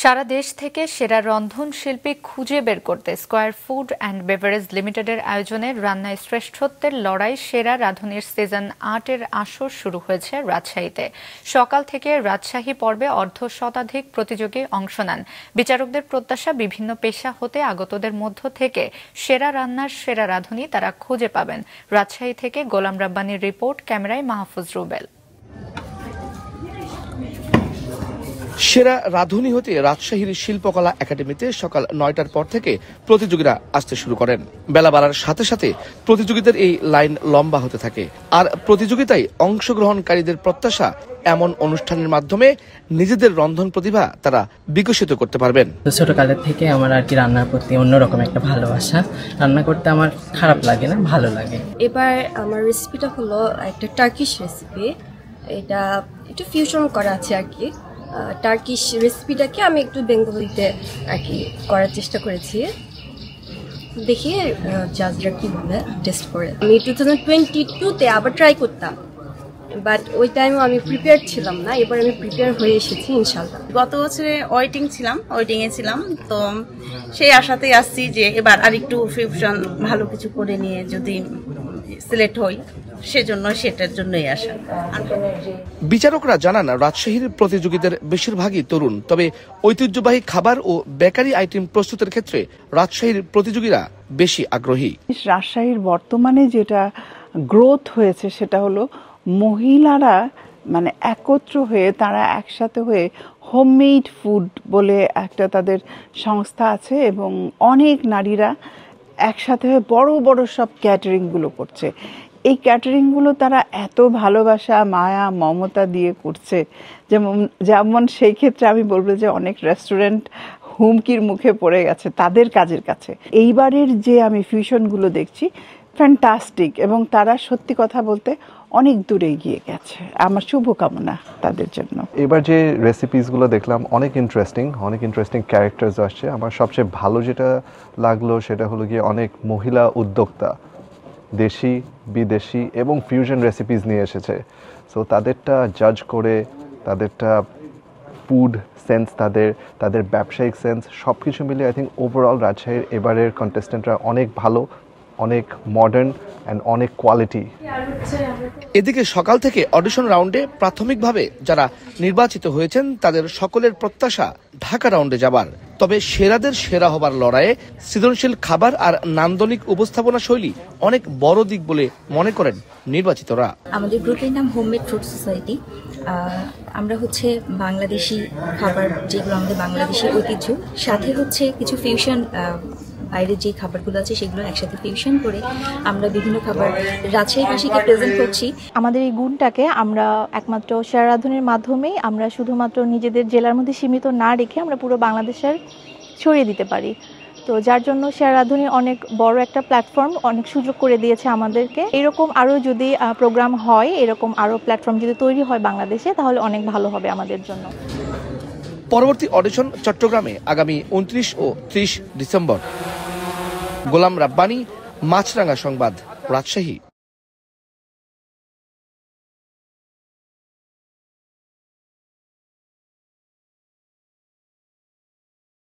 সারা দেশ থেকে সেরা রন্ধনশিল্পী খুঁজে বের করতে স্কয়ার ফুড অ্যান্ড বেভারেজ লিমিটেডের আয়োজনে রান্নায় শ্রেষ্ঠত্বের লড়াই সেরা রাঁধুনির সিজন ৮-এর আসর শুরু হয়েছে রাজশাহীতে। সকাল থেকে রাজশাহী পর্বে অর্ধশতাধিক প্রতিযোগী অংশ নেন। বিচারকদের প্রত্যাশা, বিভিন্ন পেশা হতে আগতদের মধ্য থেকে সেরা রান্নার সেরা রাঁধুনি তারা খুঁজে পাবেন। রাজশাহী থেকে গোলাম রাব্বানীর রিপোর্ট, ক্যামেরায় মাহফুজ রুবেল। সেরা রাঁধুনি হতে রাজশাহীর শিল্পকলা একাডেমিতে সকাল ৯টার পর থেকে প্রতিযোগীরা আসতে শুরু করেন। বেলা বাড়ার সাথে সাথে প্রতিযোগীদের এই লাইন লম্বা হতে থাকে। আর প্রতিযোগিতায় অংশগ্রহণকারীদের প্রত্যাশা, এমন অনুষ্ঠানের মাধ্যমে নিজেদের রন্ধন প্রতিভা তারা বিকশিত করতে পারবেন। ছোটকালের থেকে আমার আর কি রান্নার প্রতি অন্যরকম একটা ভালোবাসা। রান্না করতে আমার খারাপ লাগে না, ভালো লাগে। এবার আমার রেসিপিটা হলো একটা টার্কিশ রেসিপি। এটা একটু ফিউশন করা আছে আর কি। টার্কিশ রেসিপিটাকে আমি একটু বেঙ্গলিতে আর কি করার চেষ্টা করেছি। দেখি জাজরা কি বলে টেস্ট করে। আমি 2022-তে আবার ট্রাই করতাম, বাট ওই টাইমও আমি প্রিপেয়ার ছিলাম না। এবার আমি প্রিপেয়ার হয়ে এসেছি ইনশাল্লাহ। গত বছরে ওয়েটিংয়ে ছিলাম, তো সেই আশাতেই আসছি যে এবার আরেকটু ফিউশন ভালো কিছু করে নিয়ে যদি সিলেক্ট হই, সেটার জন্যই আসা। বিচারকরা জানান, রাজশাহীর প্রতিযোগীদের বেশিরভাগই তরুণ, তবে ঐতিহ্যবাহী খাবার ও বেকারি আইটেম প্রস্তুতের ক্ষেত্রে রাজশাহীর প্রতিযোগীরা বেশি আগ্রহী। রাজশাহীর বর্তমানে যেটা গ্রোথ হয়েছে সেটা হলো মহিলারা মানে একত্র হয়ে, তারা একসাথে হয়ে হোমমেড ফুড বলে একটা তাদের সংস্থা আছে, এবং অনেক নারীরা একসাথে হয়ে বড় বড় সব ক্যাটারিংগুলো করছে। এই ক্যাটারিংগুলো তারা এত ভালোবাসা, মায়া, মমতা দিয়ে করছে, যেমন সেই ক্ষেত্রে আমি বলবো যে অনেক রেস্টুরেন্ট হুমকির মুখে পড়ে গেছে তাদের কাজের কাছে। এইবারের যে আমি ফিউশনগুলো দেখছি ফ্যান্টাস্টিক, এবং তারা সত্যি কথা বলতে অনেক দূরে এগিয়ে গেছে। আমার শুভকামনা তাদের জন্য। এবার যে রেসিপিসগুলো দেখলাম অনেক ইন্টারেস্টিং ক্যারেক্টার্স আসছে। আমার সবচেয়ে ভালো যেটা লাগলো সেটা হলো গিয়ে অনেক মহিলা উদ্যোক্তা দেশি বিদেশি এবং ফিউশন রেসিপিস নিয়ে এসেছে। সো তাদেরটা জাজ করে, তাদেরটা ফুড সেন্স, তাদের ব্যবসায়িক সেন্স সব কিছু মিলে আই থিঙ্ক ওভারঅল রাজশাহীর এবারের কন্টেস্টেন্টরা অনেক ভালো, অনেক মডার্ন অ্যান্ড অনেক কোয়ালিটি। এদিকে সকাল থেকে অডিশন রাউন্ডে প্রাথমিকভাবে যারা নির্বাচিত হয়েছেন তাদের সকলের প্রত্যাশা ঢাকা রাউন্ডে যাবার। তবে সেরাদের সেরা হবার লড়াইয়ে সৃজনশীল খাবার আর নান্দনিক উপস্থাপনা শৈলী অনেক বড় দিক বলে মনে করেন নির্বাচিতরা। আমাদের গ্রুপের নাম হোমমেড ফুড সোসাইটি। আমরা হচ্ছে বাংলাদেশি খাবার, যেগুলো আমাদের বাংলাদেশি ঐতিহ্য, সাথে হচ্ছে কিছু ফিউশন, বাইরের যে খাবারগুলো আছে সেগুলো একসাথে ফিউশন করে আমরা বিভিন্ন খাবার রাজশাহীবাসীকে প্রেজেন্ট করছি। আমাদের এই গুণটাকে আমরা একমাত্র সেরা রাঁধুনির মাধ্যমেই আমরা শুধুমাত্র নিজেদের জেলার মধ্যে সীমিত না রেখে আমরা পুরো বাংলাদেশের ছড়িয়ে দিতে পারি। তো যার জন্য সেরা রাঁধুনি অনেক বড় একটা প্ল্যাটফর্ম, অনেক সুযোগ করে দিয়েছে আমাদেরকে। এরকম আরও যদি প্রোগ্রাম হয়, এরকম আরও প্ল্যাটফর্ম যদি তৈরি হয় বাংলাদেশে, তাহলে অনেক ভালো হবে আমাদের জন্য। পরবর্তী অডিশন চট্টগ্রামে আগামী 29 ও 30 ডিসেম্বর। গোলাম রাব্বানী, মাছরাঙা সংবাদ, রাজশাহী।